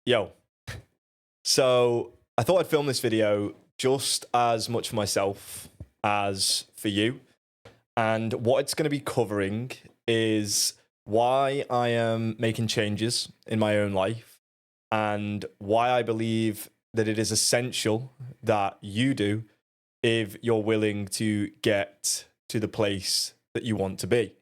Yo, so I thought I'd film this video just as much for myself as for you. And what it's going to be covering is why I am making changes in my own life and why I believe that it is essential that you do if you're willing to get to the place that you want to be.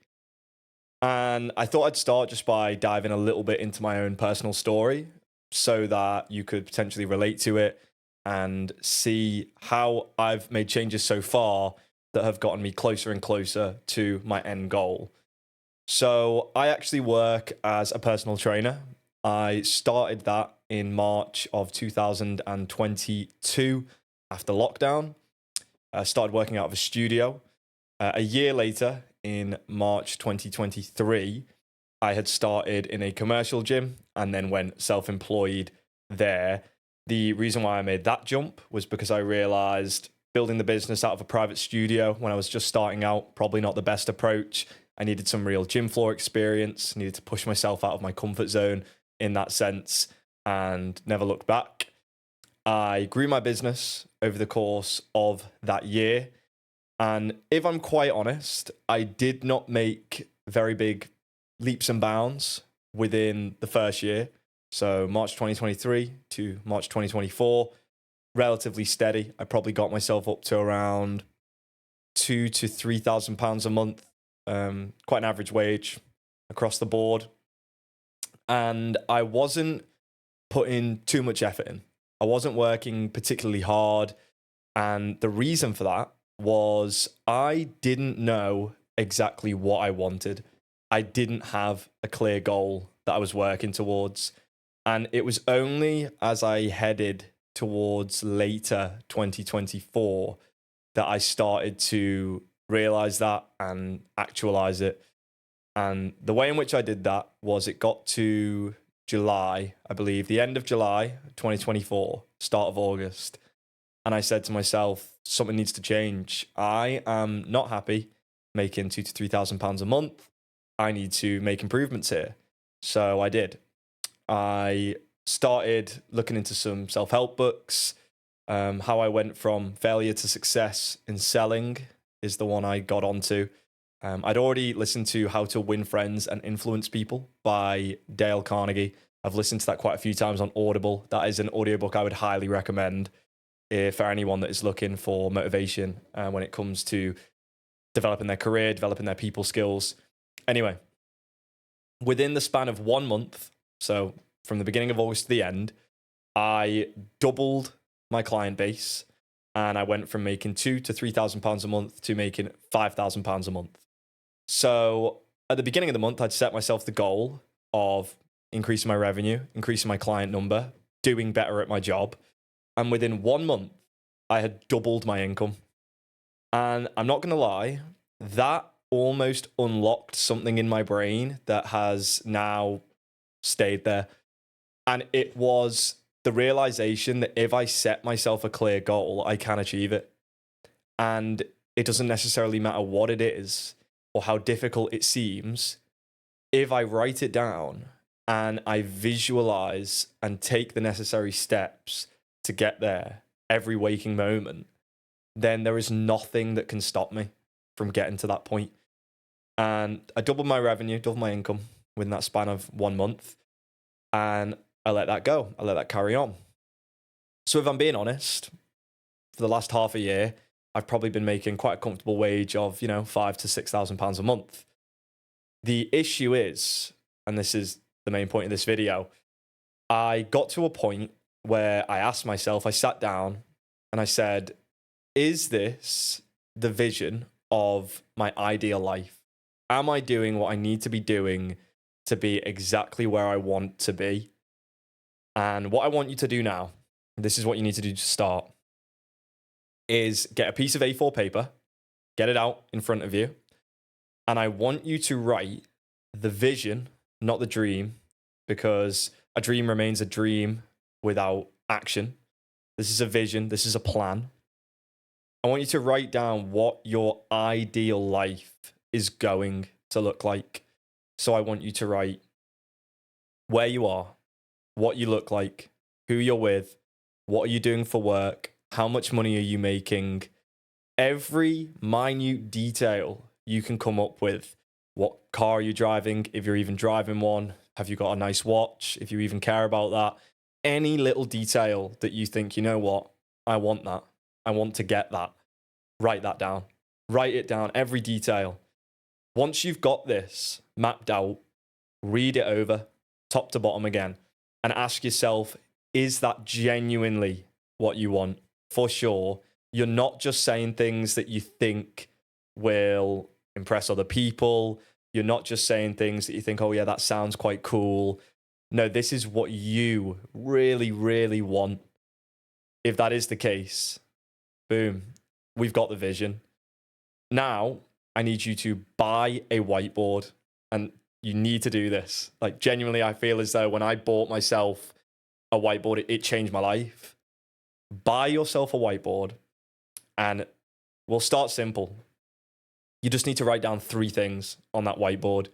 And I thought I'd start just by diving a little bit into my own personal story so that you could potentially relate to it and see how I've made changes so far that have gotten me closer and closer to my end goal. So, I actually work as a personal trainer. I started that in March of 2022 after lockdown. I started working out of a studio. A year later, in March 2023, I had started in a commercial gym and then went self employed there. The reason why I made that jump was because I realized building the business out of a private studio when I was just starting out, probably not the best approach. I needed some real gym floor experience, needed to push myself out of my comfort zone in that sense, and never looked back. I grew my business over the course of that year. And if I'm quite honest, I did not make very big leaps and bounds within the first year. So March 2023 to March 2024, relatively steady. I probably got myself up to around £2,000 to £3,000 a month, quite an average wage across the board. And I wasn't putting too much effort in. I wasn't working particularly hard. And the reason for that was I didn't know exactly what I wanted. I didn't have a clear goal that I was working towards. And it was only as I headed towards later 2024 that I started to realize that and actualize it. And the way in which I did that was it got to July, I believe, the end of July 2024, start of August. And I said to myself, something needs to change. I am not happy making £2,000 to £3,000 a month. I need to make improvements here. So I did. I started looking into some self-help books. How I went from failure to success in selling is the one I got onto. I'd already listened to How to Win Friends and Influence People by Dale Carnegie. I've listened to that quite a few times on Audible. That is an audiobook I would highly recommend for anyone that is looking for motivation when it comes to developing their career, developing their people skills. Anyway, within the span of 1 month, so from the beginning of August to the end, I doubled my client base and I went from making £2,000 to £3,000 a month to making £5,000 a month. So at the beginning of the month, I'd set myself the goal of increasing my revenue, increasing my client number, doing better at my job. And within 1 month, I had doubled my income. And I'm not going to lie, that almost unlocked something in my brain that has now stayed there. And it was the realization that if I set myself a clear goal, I can achieve it. And it doesn't necessarily matter what it is or how difficult it seems. If I write it down and I visualize and take the necessary steps to get there every waking moment, then there is nothing that can stop me from getting to that point. And I doubled my revenue, doubled my income within that span of 1 month. And I let that go. I let that carry on. So if I'm being honest, for the last half a year, I've probably been making quite a comfortable wage of, £5,000 to £6,000 a month. The issue is, and this is the main point of this video, I got to a point where I asked myself, I sat down and I said, is this the vision of my ideal life? Am I doing what I need to be doing to be exactly where I want to be? And what I want you to do now, this is what you need to do to start, is get a piece of A4 paper, get it out in front of you, and I want you to write the vision, not the dream, because a dream remains a dream without action. This is a vision, this is a plan. I want you to write down what your ideal life is going to look like. So I want you to write where you are, what you look like, who you're with, what are you doing for work, how much money are you making, every minute detail you can come up with. What car are you driving? If you're even driving one, have you got a nice watch? If you even care about that, any little detail that you think, you know what, I want that. I want to get that. Write that down. Write it down, every detail. Once you've got this mapped out, read it over, top to bottom again, and ask yourself, is that genuinely what you want? For sure, you're not just saying things that you think will impress other people. You're not just saying things that you think, oh yeah, that sounds quite cool. No, this is what you really, really want. If that is the case, boom, we've got the vision. Now, I need you to buy a whiteboard, and you need to do this. Like, genuinely, I feel as though when I bought myself a whiteboard, it changed my life. Buy yourself a whiteboard, and we'll start simple. You just need to write down 3 things on that whiteboard.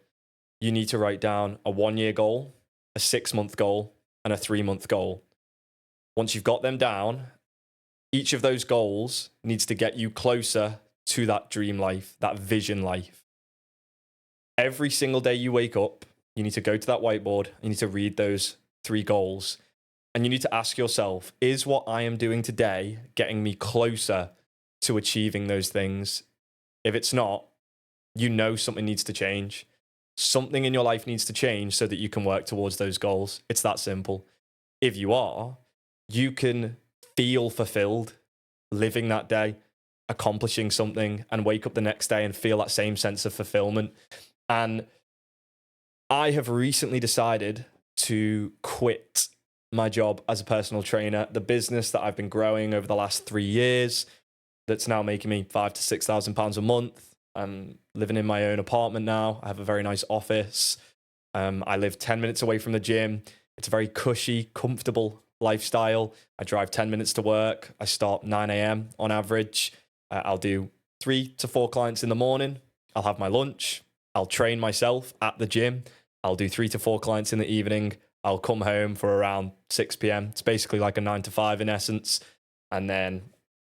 You need to write down a 1-year goal, a 6-month goal, and a 3-month goal. Once you've got them down, each of those goals needs to get you closer to that dream life, that vision life. Every single day you wake up, you need to go to that whiteboard, you need to read those 3 goals, and you need to ask yourself, is what I am doing today getting me closer to achieving those things? If it's not, you know something needs to change. Something in your life needs to change so that you can work towards those goals. It's that simple. If you are, you can feel fulfilled living that day, accomplishing something, and wake up the next day and feel that same sense of fulfillment. And I have recently decided to quit my job as a personal trainer, the business that I've been growing over the last 3 years, that's now making me £5,000 to £6,000 a month. I'm living in my own apartment now. I have a very nice office. I live 10 minutes away from the gym. It's a very cushy, comfortable lifestyle. I drive 10 minutes to work. I start 9 a.m. on average. I'll do 3 to 4 clients in the morning. I'll have my lunch. I'll train myself at the gym. I'll do 3 to 4 clients in the evening. I'll come home for around 6 p.m. It's basically like a 9 to 5 in essence. And then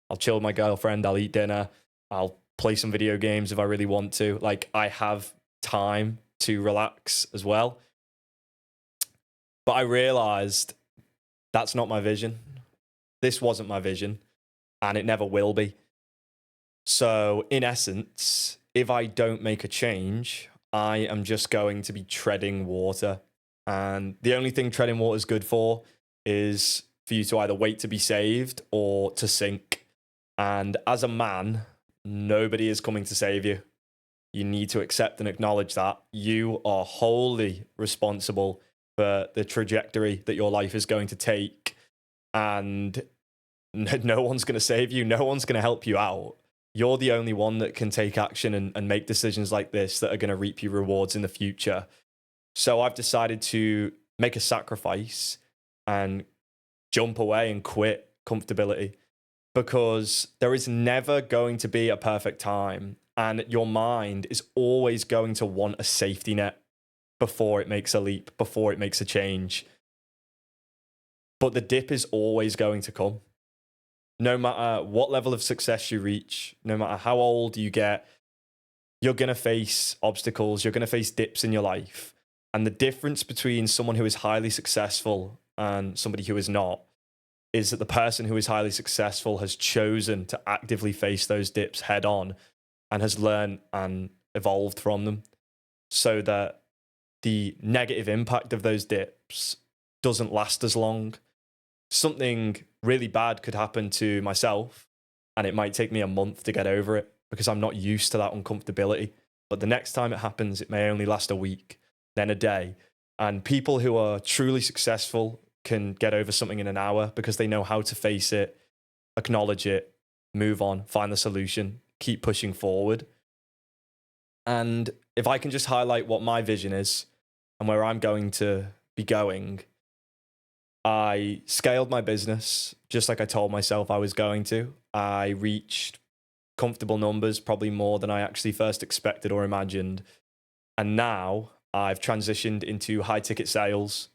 I'll chill with my girlfriend. I'll eat dinner. I'll play some video games if I really want to. Like, I have time to relax as well. But I realized that's not my vision. This wasn't my vision, and it never will be. So, in essence, if I don't make a change, I am just going to be treading water. And the only thing treading water is good for is for you to either wait to be saved or to sink. And as a man, nobody is coming to save you. You need to accept and acknowledge that you are wholly responsible for the trajectory that your life is going to take. And no one's going to save you. No one's going to help you out. You're the only one that can take action and make decisions like this that are going to reap you rewards in the future. So I've decided to make a sacrifice and jump away and quit comfortability, because there is never going to be a perfect time, and your mind is always going to want a safety net before it makes a leap, before it makes a change. But the dip is always going to come. No matter what level of success you reach, no matter how old you get, you're going to face obstacles, you're going to face dips in your life. And the difference between someone who is highly successful and somebody who is not is that the person who is highly successful has chosen to actively face those dips head on and has learned and evolved from them, so that the negative impact of those dips doesn't last as long. Something really bad could happen to myself, and it might take me a month to get over it because I'm not used to that uncomfortability. But the next time it happens, it may only last a week, then a day. And people who are truly successful can get over something in an hour because they know how to face it, acknowledge it, move on, find the solution, keep pushing forward. And if I can just highlight what my vision is and where I'm going to be going, I scaled my business just like I told myself I was going to. I reached comfortable numbers, probably more than I actually first expected or imagined. And now I've transitioned into high ticket sales.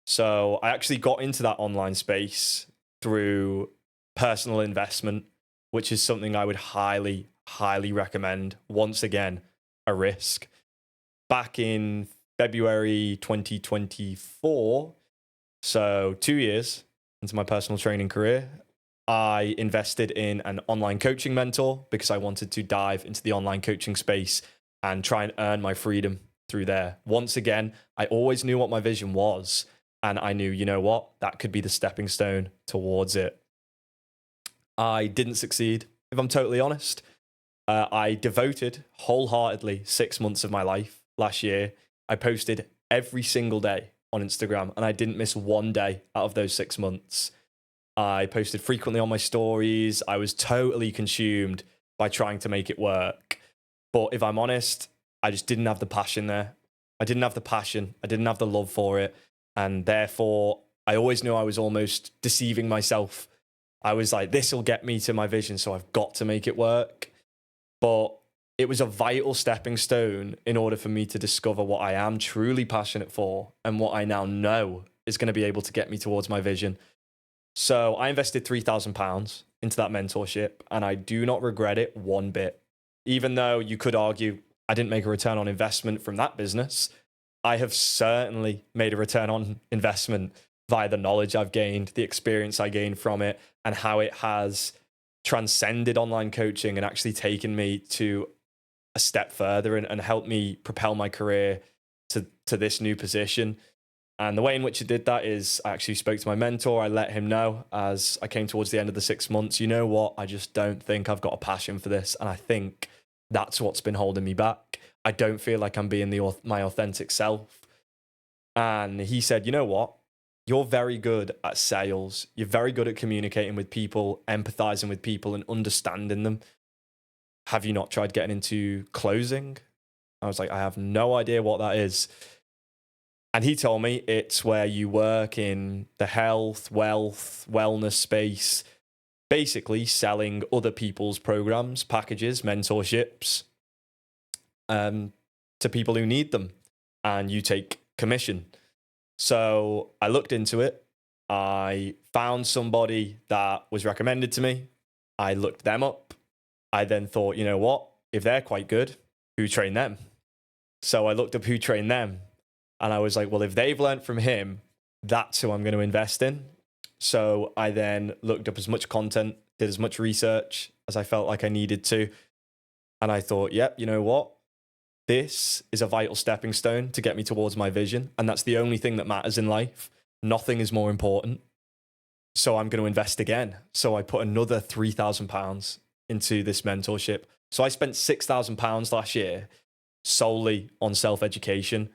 So I actually got into that online space through personal investment, which is something I would highly, highly recommend. Once again, a risk. Back in February 2024, so 2 years into my personal training career, I invested in an online coaching mentor because I wanted to dive into the online coaching space and try and earn my freedom through there. Once again, I always knew what my vision was, and I knew, you know what, that could be the stepping stone towards it. I didn't succeed, if I'm totally honest. I devoted wholeheartedly 6 months of my life last year. I posted every single day on Instagram, and I didn't miss one day out of those 6 months. I posted frequently on my stories. I was totally consumed by trying to make it work. But if I'm honest, I just didn't have the passion there. I didn't have the passion. I didn't have the love for it. And therefore, I always knew I was almost deceiving myself. I was like, this will get me to my vision, so I've got to make it work. But it was a vital stepping stone in order for me to discover what I am truly passionate for and what I now know is going to be able to get me towards my vision. So I invested £3,000 into that mentorship, and I do not regret it one bit. Even though you could argue I didn't make a return on investment from that business, I have certainly made a return on investment via the knowledge I've gained, the experience I gained from it, and how it has transcended online coaching and actually taken me to a step further and helped me propel my career to this new position. And the way in which it did that is I actually spoke to my mentor. I let him know as I came towards the end of the 6 months, you know what, I just don't think I've got a passion for this. And I think that's what's been holding me back. I don't feel like I'm being my authentic self. And he said, you know what? You're very good at sales. You're very good at communicating with people, empathizing with people, and understanding them. Have you not tried getting into closing? I was like, I have no idea what that is. And he told me it's where you work in the health, wealth, wellness space, basically selling other people's programs, packages, mentorships to people who need them. And you take commission. So I looked into it. I found somebody that was recommended to me. I looked them up. I then thought, you know what? If they're quite good, who trained them? So I looked up who trained them. And I was like, well, if they've learned from him, that's who I'm going to invest in. So I then looked up as much content, did as much research as I felt like I needed to. And I thought, yep, you know what? This is a vital stepping stone to get me towards my vision. And that's the only thing that matters in life. Nothing is more important. So I'm going to invest again. So I put another £3,000 into this mentorship. So I spent £6,000 last year solely on self-education.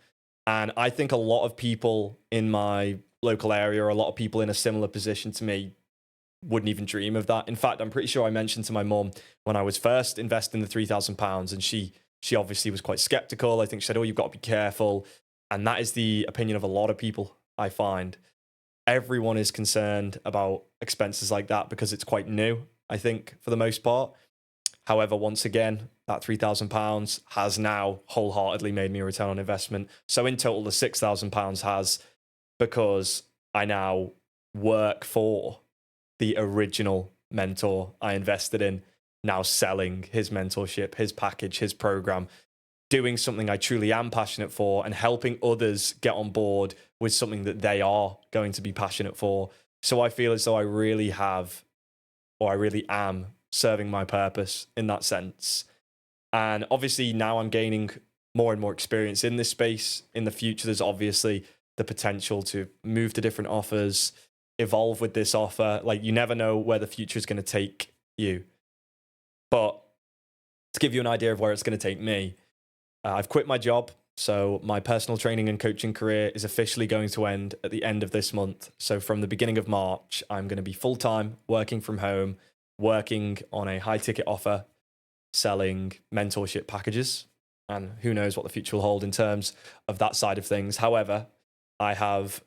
And I think a lot of people in my local area, or a lot of people in a similar position to me, wouldn't even dream of that. In fact, I'm pretty sure I mentioned to my mum when I was first investing the £3,000, and she obviously was quite skeptical. I think she said, oh, you've got to be careful. And that is the opinion of a lot of people, I find. Everyone is concerned about expenses like that because it's quite new, I think, for the most part. However, once again, that £3,000 has now wholeheartedly made me a return on investment. So in total, the £6,000 has, because I now work for the original mentor I invested in, now selling his mentorship, his package, his program, doing something I truly am passionate for, and helping others get on board with something that they are going to be passionate for. So I feel as though I really have, or I really am, serving my purpose in that sense. And obviously now I'm gaining more and more experience in this space. In the future, there's obviously the potential to move to different offers, evolve with this offer. Like, you never know where the future is going to take you. But to give you an idea of where it's going to take me, I've quit my job. So my personal training and coaching career is officially going to end at the end of this month. So from the beginning of March, I'm going to be full-time, working from home, working on a high-ticket offer, selling mentorship packages. And who knows what the future will hold in terms of that side of things. However, I have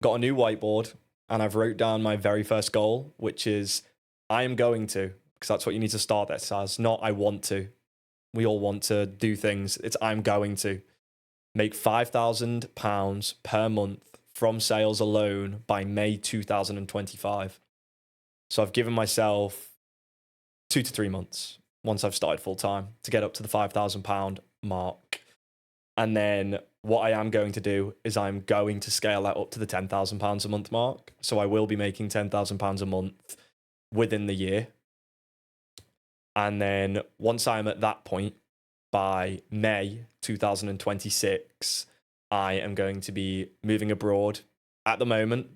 got a new whiteboard, and I've wrote down my very first goal, which is I am going to, because that's what you need to start this as, not I want to. We all want to do things. It's I'm going to make £5,000 per month from sales alone by May 2025. So I've given myself 2 to 3 months once I've started full time to get up to the £5,000 mark. And then what I am going to do is I'm going to scale that up to the £10,000 a month mark. So I will be making £10,000 a month within the year. And then once I'm at that point, by May 2026, I am going to be moving abroad. At the moment,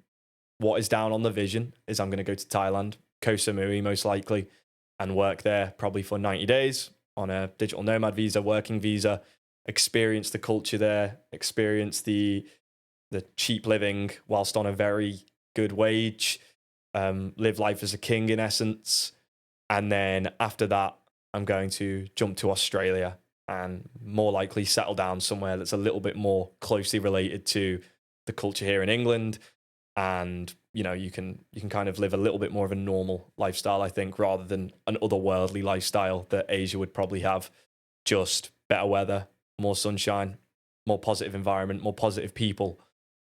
what is down on the vision is I'm going to go to Thailand, Koh Samui most likely, and work there probably for 90 days on a digital nomad visa, working visa, experience the culture there, experience the cheap living whilst on a very good wage, live life as a king in essence. And then after that, I'm going to jump to Australia and more likely settle down somewhere that's a little bit more closely related to the culture here in England. And, you know, you can kind of live a little bit more of a normal lifestyle, I think, rather than an otherworldly lifestyle that Asia would probably have. Just better weather, more sunshine, more positive environment, more positive people.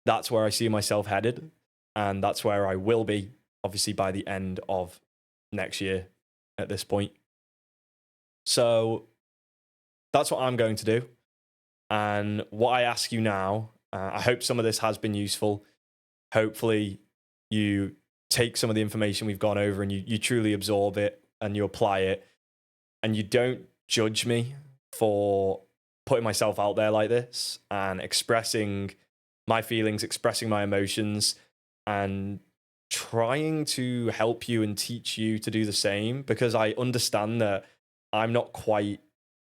That's where I see myself headed. And that's where I will be, obviously, by the end of next year at this point. So that's what I'm going to do. And what I ask you now, I hope some of this has been useful. Hopefully you take some of the information we've gone over and you truly absorb it and you apply it, and you don't judge me for putting myself out there like this and expressing my feelings, expressing my emotions, and trying to help you and teach you to do the same, because I understand that I'm not quite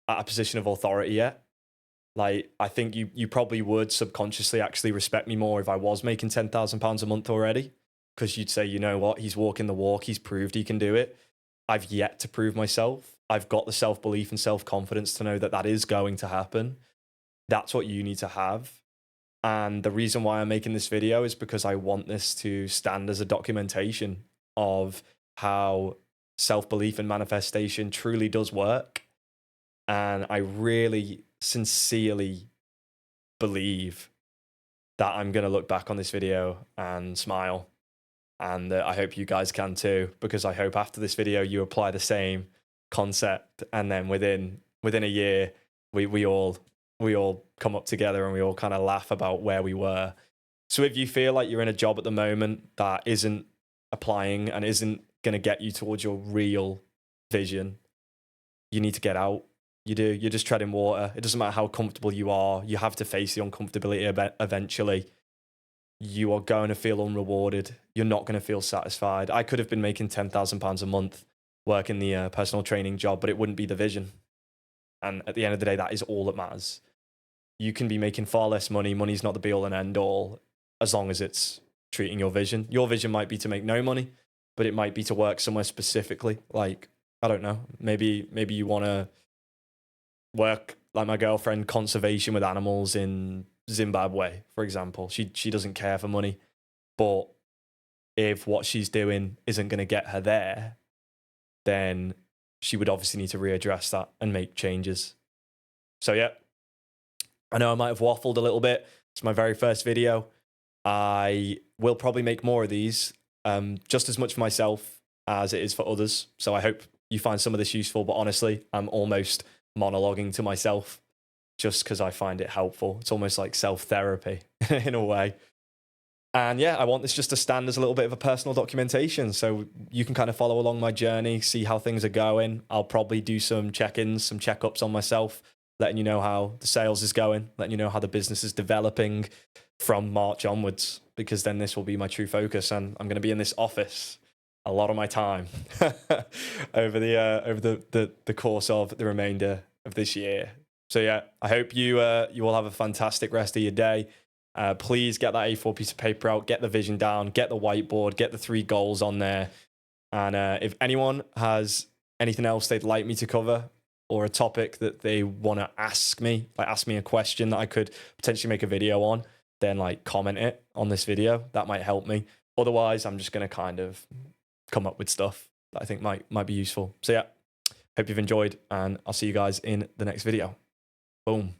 at a position of authority yet. Like, I think you probably would subconsciously actually respect me more if I was making £10,000 a month already, because you'd say, you know what, he's walking the walk, he's proved he can do it. I've yet to prove myself. I've got the self-belief and self-confidence to know that that is going to happen. That's what you need to have. And the reason why I'm making this video is because I want this to stand as a documentation of how self-belief and manifestation truly does work. And I really sincerely believe that I'm going to look back on this video and smile. And I hope you guys can too, because I hope after this video you apply the same concept, and then within a year we all come up together and we all kind of laugh about where we were. So if you feel like you're in a job at the moment that isn't applying and isn't going to get you towards your real vision, you need to get out. You do. You're just treading water. It doesn't matter how comfortable you are. You have to face the uncomfortability eventually. You are going to feel unrewarded. You're not going to feel satisfied. I could have been making £10,000 a month working the personal training job, but it wouldn't be the vision. And at the end of the day, that is all that matters. You can be making far less money. Money's not the be all and end all, as long as it's treating your vision. Your vision might be to make no money, but it might be to work somewhere specifically. Like, I don't know, maybe you want to work, like my girlfriend, conservation with animals in Zimbabwe, for example. She doesn't care for money, but if what she's doing isn't going to get her there, then she would obviously need to readdress that and make changes. So yeah, I know I might have waffled a little bit. It's my very first video. I will probably make more of these, just as much for myself as it is for others. So I hope you find some of this useful, but honestly, I'm almost monologuing to myself just because I find it helpful. It's almost like self-therapy in a way. And yeah, I want this just to stand as a little bit of a personal documentation, so you can kind of follow along my journey, see how things are going. I'll probably do some check-ins, some checkups on myself, letting you know how the sales is going, letting you know how the business is developing from March onwards, because then this will be my true focus, and I'm going to be in this office a lot of my time over the course of the remainder of this year. So yeah, I hope you all have a fantastic rest of your day. Please get that A4 piece of paper out, get the vision down, get the whiteboard, get the 3 goals on there. And if anyone has anything else they'd like me to cover, or a topic that they want to ask me, like ask me a question that I could potentially make a video on, then like comment it on this video. That might help me. Otherwise, I'm just going to kind of come up with stuff that I think might be useful. So yeah, hope you've enjoyed, and I'll see you guys in the next video. Boom.